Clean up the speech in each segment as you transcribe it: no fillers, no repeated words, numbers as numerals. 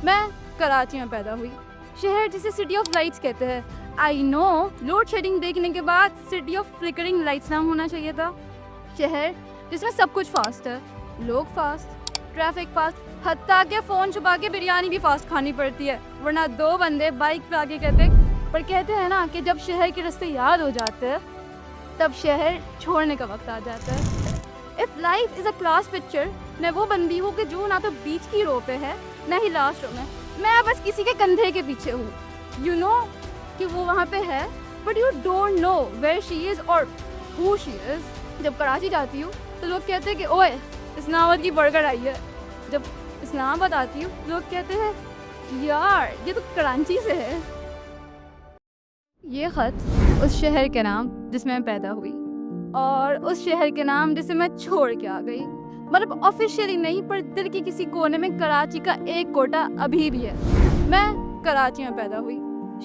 मैं कराची में पैदा हुई, शहर जिसे सिटी ऑफ लाइट्स कहते हैं। आई नो, लोड शेडिंग देखने के बाद सिटी ऑफ फ्लिकरिंग लाइट्स नाम होना चाहिए था। शहर जिसमें सब कुछ फास्ट है, लोग फास्ट, ट्रैफिक फास्ट, हत्ता के फ़ोन छुपा के बिरयानी भी फास्ट खानी पड़ती है, वरना दो बंदे बाइक पे आगे कहते हैं ना कि जब शहर के रास्ते याद हो जाते हैं तब शहर छोड़ने का वक्त आ जाता है। If life is a class picture, मैं वो बंदी हूँ कि जो ना तो बीच की रो पे है ना ही लास्ट रो में, मैं बस किसी के कंधे के पीछे हूँ। यू नो कि वो वहाँ पे है, but you don't know where she is और हु शी इज़। जब कराची जाती हूँ तो लोग कहते हैं कि ओए इस्लामाबाद की बर्गर आई है। जब इस्लामाबाद आती हूँ लोग कहते हैं यार ये तो कराची से है। ये ख़त उस शहर के नाम जिसमें मैं पैदा हुई और उस शहर के नाम जिसे मैं छोड़ के आ गई। मतलब ऑफिशियली नहीं, पर दिल के किसी कोने में कराची का एक कोटा अभी भी है। मैं कराची में पैदा हुई,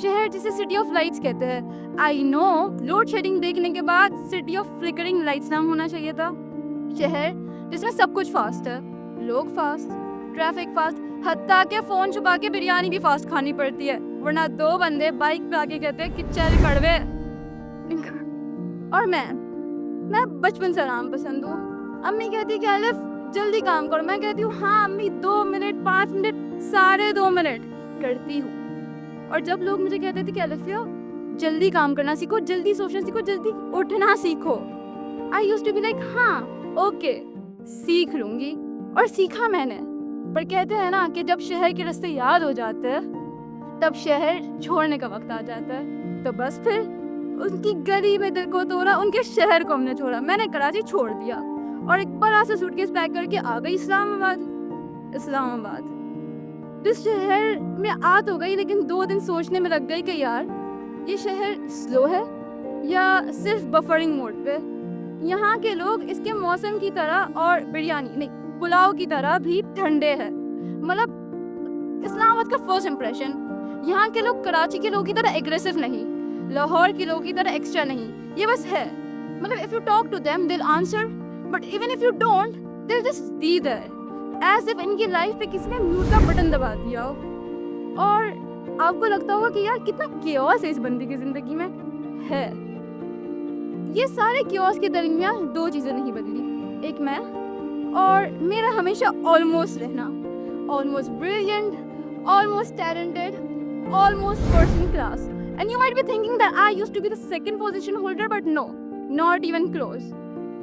शहर जिसे सिटी ऑफ लाइट्स कहते हैं। आई नो, लोड शेडिंग देखने के बाद सिटी ऑफ फ्लिकरिंग लाइट्स नाम होना चाहिए था। शहर जिसमें सब कुछ फास्ट है, लोग फास्ट, ट्रैफिक फास्ट, हत्ता के फ़ोन छुपा के बिरयानी भी फास्ट खानी पड़ती है, वरना दो बंदे बाइक पे आके कहते हैं कि चल कड़वे। और मैं बचपन से आराम पसंद हूँ। अम्मी कहती कि अलिफ जल्दी काम करो, मैं कहती हूँ हाँ अम्मी 2 मिनट 5 मिनट 2.5 मिनट करती हूँ। और जब लोग मुझे कहते थे कि अलिफिया जल्दी काम करना सीखो, जल्दी सोचना सीखो, जल्दी उठना सीखो, I used to be like हाँ ओके सीख लूँगी। और सीखा मैंने। पर कहते हैं ना कि जब शहर के रास्ते याद हो जाते हैं तब शहर छोड़ने का वक्त आ जाता है। तो बस फिर उनकी गली में दिल को तोड़ा, उनके शहर को हमने छोड़ा। मैंने कराची छोड़ दिया और एक बड़ा सा सूटकेस पैक करके आ गई इस्लामाबाद। इस शहर में आ तो गई, लेकिन 2 दिन सोचने में लग गई कि यार ये शहर स्लो है या सिर्फ बफरिंग मोड पे। यहाँ के लोग इसके मौसम की तरह और बिरयानी नहीं पुलाव की तरह भी ठंडे हैं। मतलब इस्लामाबाद का फर्स्ट इम्प्रेशन, यहाँ के लोग कराची के लोगों की तरह एग्रेसिव नहीं, लाहौर के लोगों की तरह एक्स्ट्रा नहीं, ये बस है। मतलब if you talk to them they'll answer, but even if you don't they'll just be there, as if इनकी लाइफ पे किसी ने म्यूट का बटन दबा दिया हो। और आपको लगता होगा कि यार कितना केओस है इस बंदी की जिंदगी में है। ये सारे केओस के दरमियान 2 चीज़ें नहीं बदली, एक मैं और मेरा हमेशा ऑलमोस्ट रहना, almost brilliant, almost talented, almost first in class. And you might be thinking that I used to be the second position holder, but no, not even close.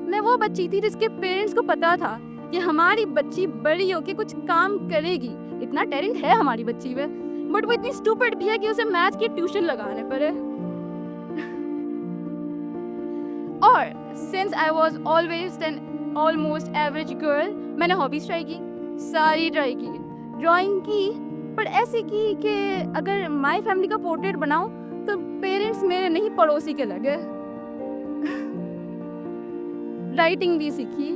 मैं वो बच्ची थी जिसके पेरेंट्स को पता था कि हमारी बच्ची बड़ी होके कुछ काम करेगी, इतना टैलेंट है हमारी बच्ची में, बट वो इतनी स्टूपिड भी है कि उसे मैथ्स की ट्यूशन लगाने पड़े। और since I was always an almost average girl, मैंने हॉबीज ट्राई की, सारी ट्राई की, ड्राइंग की, पर ऐसे की कि अगर माय फैमिली का पोर्ट्रेट बनाऊं तो पेरेंट्स मेरे नहीं पड़ोसी के लगे। राइटिंग भी सीखी,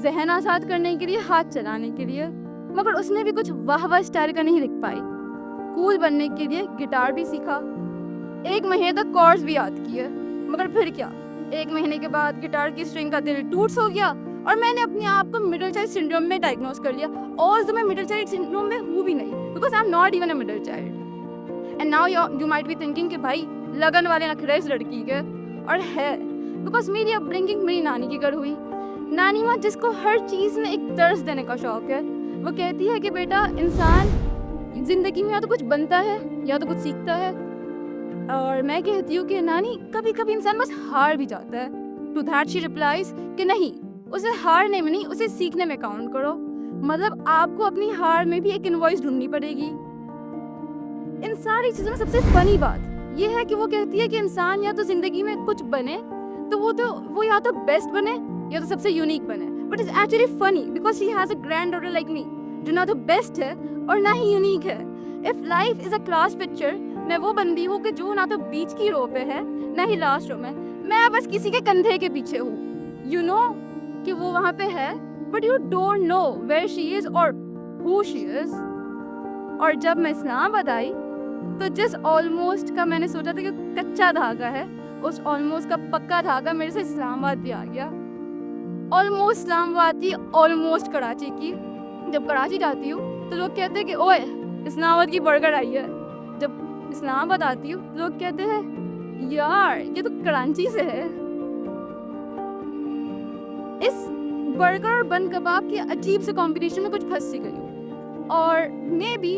जहन आज़ाद करने के लिए, हाथ चलाने के लिए, मगर उसमें भी कुछ वाह स्टाइल का नहीं लिख पाई। कूल बनने के लिए गिटार भी सीखा, 1 महीने तक कॉर्ड्स भी याद किए, मगर फिर क्या, 1 महीने के बाद गिटार की स्ट्रिंग का दिल टूट हो गया और मैंने अपने आप को मिडिल चाइल्ड सिंड्रोम में डायग्नोज कर लिया। ऑल्सो मैं मिडिल चाइल्ड सिंड्रोम में हूँ भी नहीं, because I am not even a middle child. And now you might be thinking कि भाई लगन वाले नखरे इस लड़की के, और है, बिकॉज मेरी अपब्रिंगिंग मेरी नानी के घर हुई। नानी माँ जिसको हर चीज़ में एक दर्ज देने का शौक है, वो कहती है कि बेटा इंसान ज़िंदगी में या तो कुछ बनता है या तो कुछ सीखता है। और मैं कहती हूँ कि नानी कभी कभी इंसान बस हार भी जाता है। टू दैट शी रिप्लाइज कि नहीं, उसे हारने में नहीं, उसे सीखने में काउंट करो। मतलब आपको अपनी हार में भी एक इनवॉइस ढूंढनी पड़ेगी। इन सारी चीज़ों में सबसे फनी बात ये है कि वो कहती है कि इंसान या तो जिंदगी में कुछ बने तो वो या तो बेस्ट बने या तो सबसे यूनिक बने। But it's actually funny because she has a grand daughter like me जो ना तो बेस्ट है और ना ही यूनिक है। If life is a class picture, मैं वो बंदी हूँ कि जो ना तो बीच की रो पे है ना ही लास्ट रो में, मैं बस किसी के कंधे के पीछे हूँ। यू नो कि वो वहाँ पे है, but you don't know where she is और हु शी इज। और जब मैं इस्लामाबाद आई तो जिस ऑलमोस्ट का मैंने सोचा था कि कच्चा धागा है, उस ऑलमोस्ट का पक्का धागा मेरे से इस्लामाबाद भी आ गया। ऑलमोस्ट इस्लामाबाद थी, ऑलमोस्ट कराची की। जब कराची जाती हूँ तो लोग कहते हैं कि ओए इस्लामाबाद की बर्गर आई है। जब इस्लामाबाद आती हूँ लोग कहते हैं यार ये तो कराची से है। इस बर्गर और बन कबाब के अजीब से कॉम्बिनेशन में कुछ फंस सी गई हूँ, और मे बी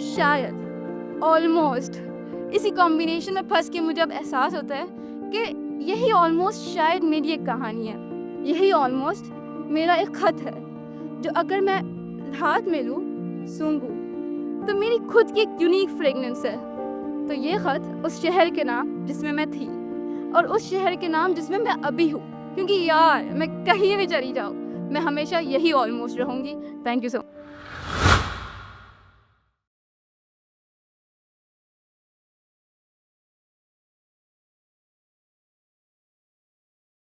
शायद ऑलमोस्ट इसी कॉम्बिनेशन में फंस के मुझे अब एहसास होता है कि यही ऑलमोस्ट शायद मेरी एक कहानी है, यही ऑलमोस्ट मेरा एक खत है जो अगर मैं हाथ में लूँ सूंघूं तो मेरी खुद की एक यूनिक फ्रेगनेंस है। तो ये खत उस शहर के नाम जिसमें मैं थी और उस शहर के नाम जिसमें मैं अभी हूँ, क्योंकि यार मैं कहीं भी चली जाऊँ मैं हमेशा यही ऑलमोस्ट रहूँगी। Thank you so much.